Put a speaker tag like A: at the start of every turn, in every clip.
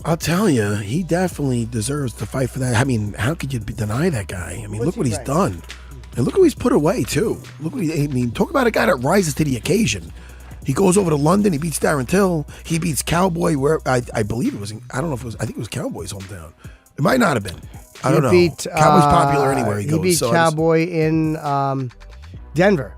A: I'll tell you, he definitely deserves to fight for that. I mean, how could you deny that guy? I mean, look what he's done. And look who he's put away, too. Talk about a guy that rises to the occasion. He goes over to London. He beats Darren Till. He beats Cowboy, where I believe it was. I don't know if it was. I think it was Cowboy's hometown. It might not have been. I don't know. Cowboy's popular anywhere he goes.
B: He beat Cowboy in Denver.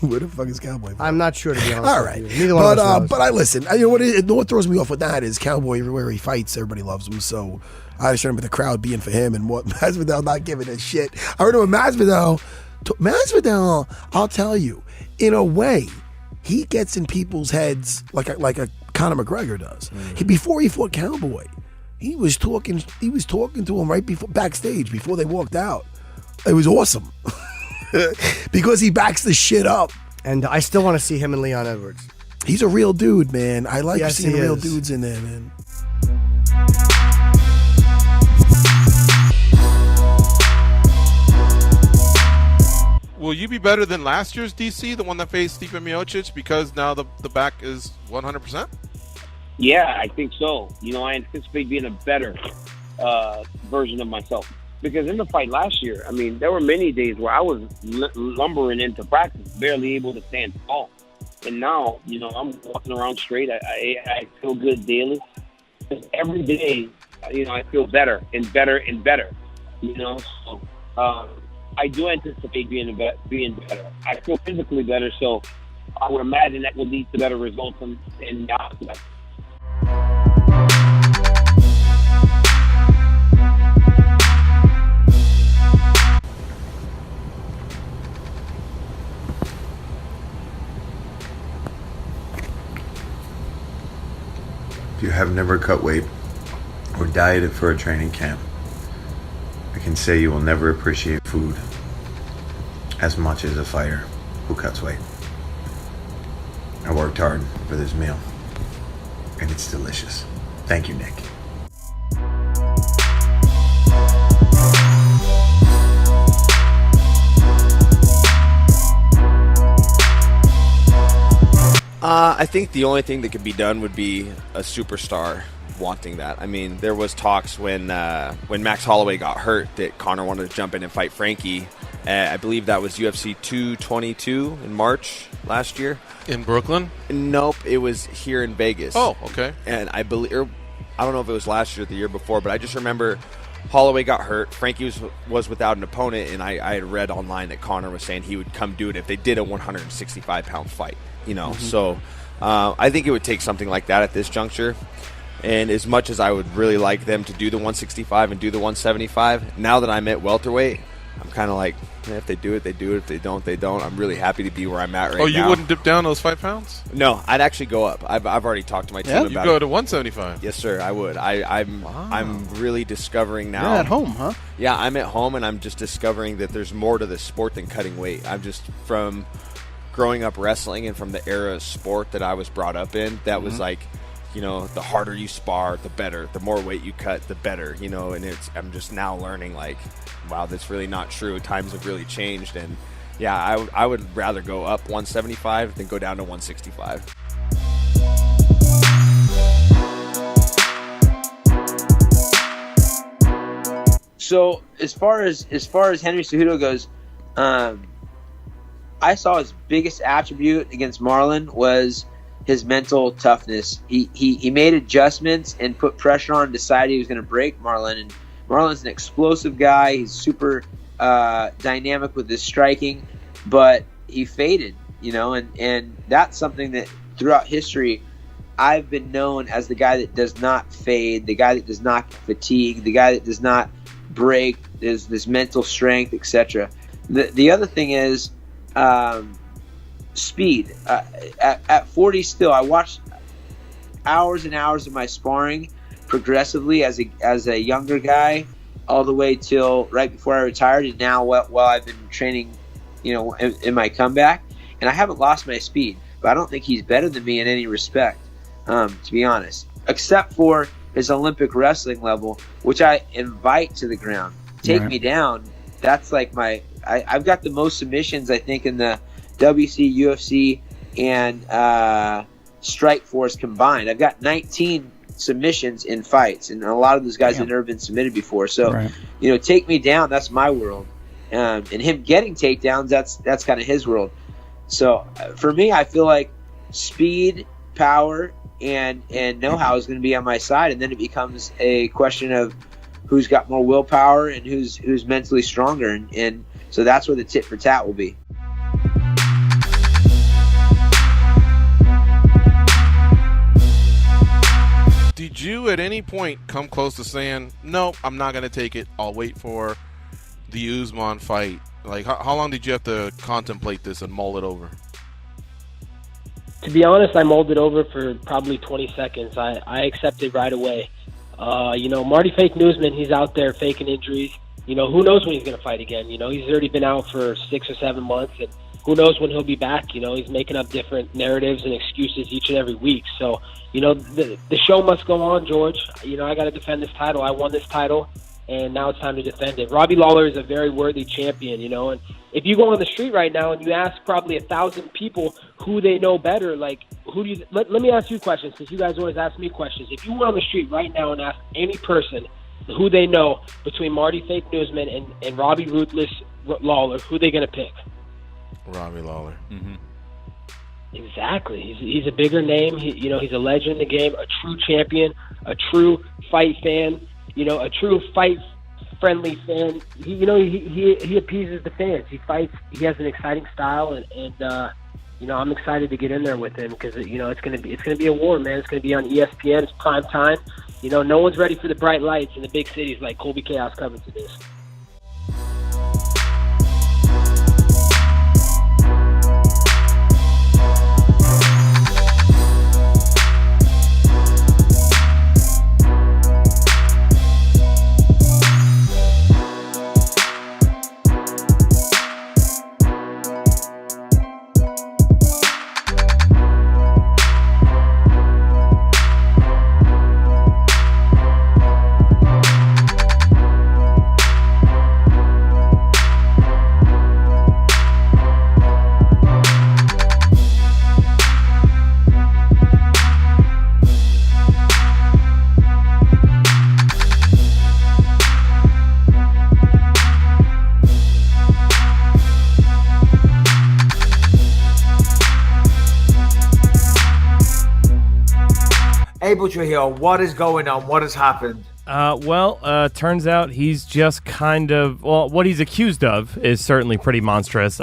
A: Where the fuck is Cowboy?
B: I'm not sure, to be honest.
A: All right.
B: Neither one of us knows.
A: But I listen. You know what throws me off with that is Cowboy, everywhere he fights, everybody loves him. So I just remember the crowd being for him and what Masvidal not giving a shit. I remember Masvidal, I'll tell you, in a way, he gets in people's heads like a Conor McGregor does. Before he fought Cowboy, he was talking to him right before backstage before they walked out. It was awesome. Because he backs the shit up.
B: And I still want to see him and Leon Edwards.
A: He's a real dude, man. I like seeing real dudes in there, man.
C: Will you be better than last year's DC, the one that faced Stipe Miocic, because now the back is 100%?
D: Yeah, I think so. I anticipate being a better version of myself. Because in the fight last year, I mean, there were many days where I was lumbering into practice, barely able to stand tall. And now, I'm walking around straight. I feel good daily. Just every day, I feel better and better and better. So I do anticipate being better. I feel physically better, so I would imagine that would lead to better results in the outcome.
E: If you have never cut weight or dieted for a training camp, I can say you will never appreciate food as much as a fighter who cuts weight. I worked hard for this meal, and it's delicious. Thank you, Nick.
F: I think the only thing that could be done would be a superstar wanting that. I mean, there was talks when Max Holloway got hurt that Conor wanted to jump in and fight Frankie. I believe that was UFC 222 in March last year.
C: In Brooklyn?
F: Nope, it was here in Vegas.
C: Oh, okay.
F: And I don't know if it was last year or the year before, but I just remember Holloway got hurt. Frankie was without an opponent, and I had read online that Conor was saying he would come do it if they did a 165-pound fight. So I think it would take something like that at this juncture. And as much as I would really like them to do the 165 and do the 175, now that I'm at welterweight, I'm kind of like, if they do it, they do it. If they don't, they don't. I'm really happy to be where I'm at right now.
C: Oh, you wouldn't dip down those 5 pounds?
F: No, I'd actually go up. I've already talked to my team about it.
C: You go to 175?
F: Yes, sir, I would. I'm really discovering now.
G: You're at home, huh?
F: Yeah, I'm at home, and I'm just discovering that there's more to this sport than cutting weight. I'm just from growing up wrestling and from the era of sport that I was brought up in, that was like, the harder you spar, the better. The more weight you cut, the better, and I'm just now learning, like, wow, that's really not true. Times have really changed, and yeah, I would rather go up 175 than go down to 165.
H: So as far as Henry Cejudo goes, I saw his biggest attribute against Marlon was his mental toughness. He made adjustments and put pressure on, decided he was going to break Marlon. And Marlon's an explosive guy. He's super dynamic with his striking, but he faded, and that's something that throughout history I've been known as the guy that does not fade, the guy that does not fatigue, the guy that does not break, there's this mental strength, etc. The other thing is speed. At 40 still, I watched hours and hours of my sparring progressively as a younger guy all the way till right before I retired, and now while I've been training, in my comeback, and I haven't lost my speed, but I don't think he's better than me in any respect, to be honest, except for his Olympic wrestling level, which I invite to the ground. Take me down. That's like I've got the most submissions, I think, in the WC, UFC, and Strike Force combined. I've got 19 submissions in fights, and a lot of those guys have never been submitted before. So, take me down. That's my world, and him getting takedowns. That's kind of his world. So for me, I feel like speed, power, and know-how is going to be on my side, and then it becomes a question of who's got more willpower and who's mentally stronger, and so that's where the tit for tat will be.
C: Did you at any point come close to saying, no, I'm not going to take it, I'll wait for the Usman fight? Like, how long did you have to contemplate this and mull it over?
G: To be honest, I mulled it over for probably 20 seconds. I accepted right away. Marty Fake Newsman, he's out there faking injuries. Who knows when he's going to fight again? He's already been out for 6 or 7 months, and who knows when he'll be back. He's making up different narratives and excuses each and every week. So, the show must go on, George. I got to defend this title. I won this title, and now it's time to defend it. Robbie Lawler is a very worthy champion, and if you go on the street right now and you ask probably 1,000 people who they know better, like, who do you, let me ask you questions, because you guys always ask me questions. If you went on the street right now and asked any person who they know between Marty Fake Newsman and Robbie Ruthless Lawler, who they going to pick?
C: Robbie Lawler.
F: Mm-hmm.
G: Exactly. He's a bigger name. He's a legend in the game, a true champion, a true fight fan, a true fight-friendly fan. He appeases the fans. He fights. He has an exciting style, and I'm excited to get in there with him because it's gonna be a war, man. It's gonna be on ESPN. It's prime time. No one's ready for the bright lights in the big cities like Colby Chaos Covington is.
I: Trujillo, what is going on? What has happened?
J: Turns out he's just kind of, what he's accused of is certainly pretty monstrous.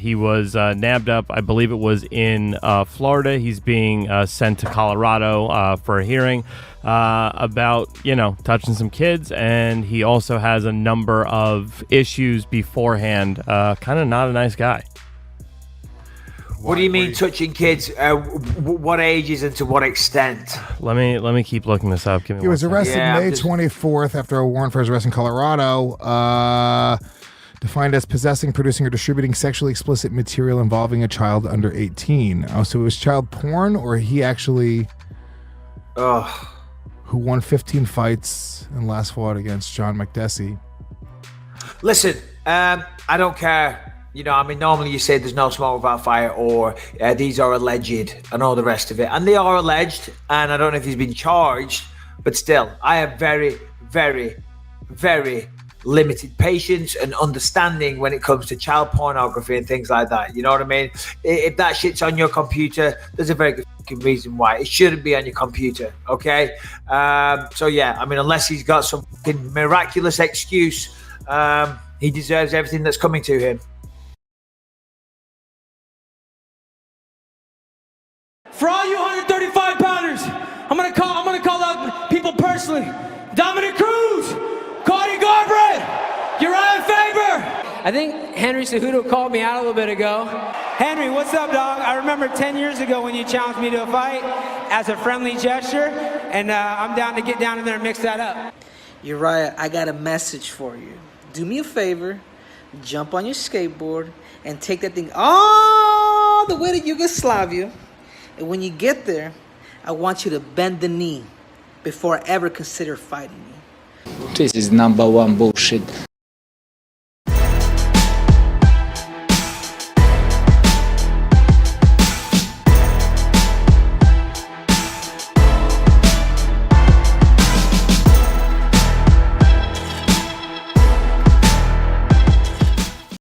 J: He was nabbed up, I believe it was in Florida. He's being sent to Colorado for a hearing about, touching some kids. And he also has a number of issues beforehand. Kind of not a nice guy.
I: What do you mean touching kids? What ages and to what extent?
J: Let me keep looking this up.
K: He was arrested May 24th after a warrant for his arrest in Colorado, defined as possessing, producing, or distributing sexually explicit material involving a child under 18. Oh, so it was child porn, or he actually, who won 15 fights and last fought against John McDessie.
I: Listen, I don't care. Normally you say there's no smoke without fire, or these are alleged and all the rest of it. And they are alleged, and I don't know if he's been charged, but still, I have very, very, very limited patience and understanding when it comes to child pornography and things like that. You know what I mean? If that shit's on your computer, there's a very good reason why. It shouldn't be on your computer, okay? Unless he's got some miraculous excuse, he deserves everything that's coming to him.
L: For all you 135 pounders, I'm gonna call out people personally. Dominic Cruz, Cody Garbrandt, Uriah Faber.
M: I think Henry Cejuodo called me out a little bit ago.
L: Henry, what's up, dog? I remember 10 years ago when you challenged me to a fight as a friendly gesture, and I'm down to get down in there and mix that up.
N: Uriah, I got a message for you. Do me a favor, jump on your skateboard, and take that thing all the way to Yugoslavia. And when you get there, I want you to bend the knee before I ever consider fighting you.
O: This is #1 bullshit.